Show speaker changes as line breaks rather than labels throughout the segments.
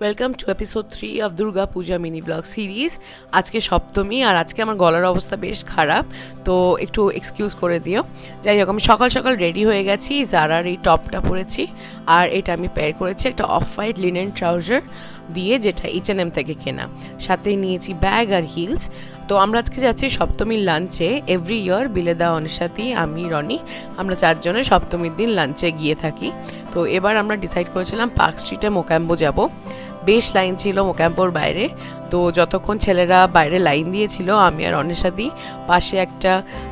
Welcome to episode 3 of Durga Puja mini blog series. আজকে সপ্তমী আর আজকে আমার গলার অবস্থা বেশ খারাপ, তো একটু এক্সকিউজ করে দিও। যাই হোক, আমি সকাল সকাল রেডি হয়ে গেছি। জারার এই টপটা পরেছি আর এটা আমি পেয়ার করেছি একটা অফ হোয়াইট লিনেন ট্রাউজার দিয়ে, যেটা H&M থেকে কেনা। সাথে নিয়েছি ব্যাগ আর হিলস। তো আমরা আজকে যাচ্ছি সপ্তমীর লাঞ্চে। এভরি ইয়ার বিলেদা, অনিশাতি, আমি, রনি, আমরা চারজনে সপ্তমীর দিন লাঞ্চে গিয়ে থাকি। তো এবার আমরা ডিসাইড করেছিলাম পার্ক স্ট্রিটে মোক্যাম্বো যাব। বেশ লাইন ছিল মোক্যাম্বোর বাইরে, তো যতক্ষণ ছেলেরা বাইরে লাইন দিয়েছিল আমি আর অনিশাদি পাশে একটা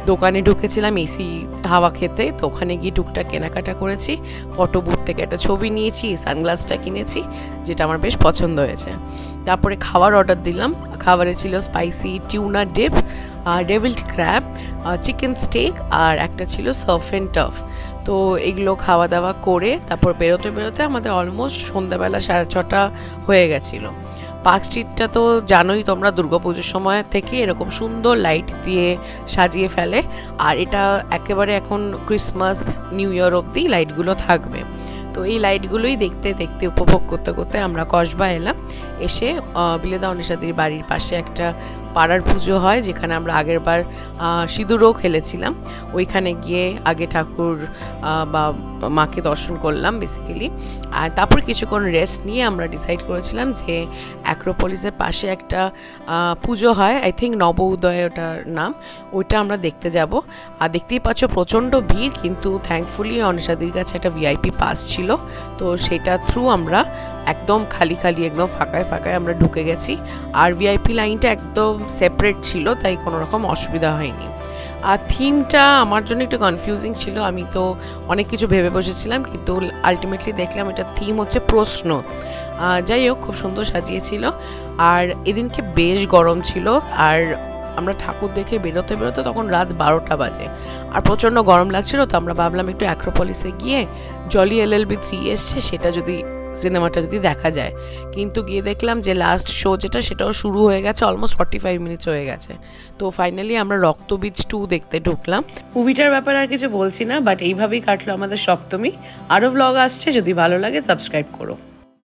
দোকানে ঢুকেছিলাম এসি হাওয়া খেতে। তো ওখানে গিয়ে টুকটাক কেনাকাটা করেছি, ফটো বুথ থেকে একটা ছবি নিয়েছি, সানগ্লাসটা কিনেছি যেটা আমার বেশ পছন্দ হয়েছে। তারপরে খাবার অর্ডার দিলাম। খাবারে ছিল spicy tuna dip, devilled crab, chicken steak আর একটা ছিল সার্ফ অ্যান্ড টাফ। তো এগুলো খাওয়া দাওয়া করে তারপর বেরোতে বেরোতে আমাদের অলমোস্ট সন্ধ্যাবেলা 6:30 হয়ে গেছিলো। পার্ক স্ট্রিটটা তো জানোই তোমরা, দুর্গাপুজোর সময় থেকে এরকম সুন্দর লাইট দিয়ে সাজিয়ে ফেলে, আর এটা একেবারে এখন ক্রিসমাস নিউ ইয়ার অবধি লাইটগুলো থাকবে। তো এই লাইটগুলোই দেখতে দেখতে উপভোগ করতে করতে আমরা কসবা এলাম। এসে বিলেদা অনিশাদির বাড়ির পাশে একটা পাড়ার পুজো হয়, যেখানে আমরা আগের বার সিঁদুরও খেলেছিলাম। ওইখানে গিয়ে আগে ঠাকুর বা মাকে দর্শন করলাম বেসিক্যালি। আর তারপর কিছুক্ষণ রেস্ট নিয়ে আমরা ডিসাইড করেছিলাম যে অ্যাক্রোপলিসের পাশে একটা পুজো হয়, আই থিঙ্ক নব উদয় ওটার নাম, ওইটা আমরা দেখতে যাব। আর দেখতেই পাচ্ছ প্রচণ্ড ভিড়, কিন্তু থ্যাঙ্কফুলি অনিশাদির কাছে একটা ভিআইপি পাস ছিল, তো সেটা থ্রু আমরা একদম খালি খালি একদম ফাঁকায় ফাঁকায় আমরা ঢুকে গেছি। আর ভিআইপি লাইনটা একদম সেপারেট ছিল, তাই কোনো রকম অসুবিধা হয়নি। আর থিমটা আমার জন্য একটু কনফিউজিং ছিল। আমি তো অনেক কিছু ভেবে বসেছিলাম, কিন্তু আলটিমেটলি দেখলাম এটা থিম হচ্ছে প্রশ্ন। যাই হোক, খুব সুন্দর সাজিয়েছিল। আর এদিনকে বেশ গরম ছিল, আর আমরা ঠাকুর দেখে বেরোতে বেরোতে তখন রাত 12টা বাজে, আর প্রচণ্ড গরম লাগছিল। তো আমরা ভাবলাম একটু অ্যাক্রোপলিসে গিয়ে জলি LLB 3 এসছে, সেটা যদি সিনেমাটা যদি দেখা যায়। কিন্তু গিয়ে দেখলাম যে লাস্ট শো যেটা, সেটাও শুরু হয়ে গেছে, অলমোস্ট 45 মিনিটস হয়ে গেছে। তো ফাইনালি আমরা রক্তবীজ 2 দেখতে ঢুকলাম। মুভিটার ব্যাপারে আর কিছু বলছি না, বাট এইভাবেই কাটলো আমাদের সপ্তমী। আরও ব্লগ আসছে, যদি ভালো লাগে সাবস্ক্রাইব করো।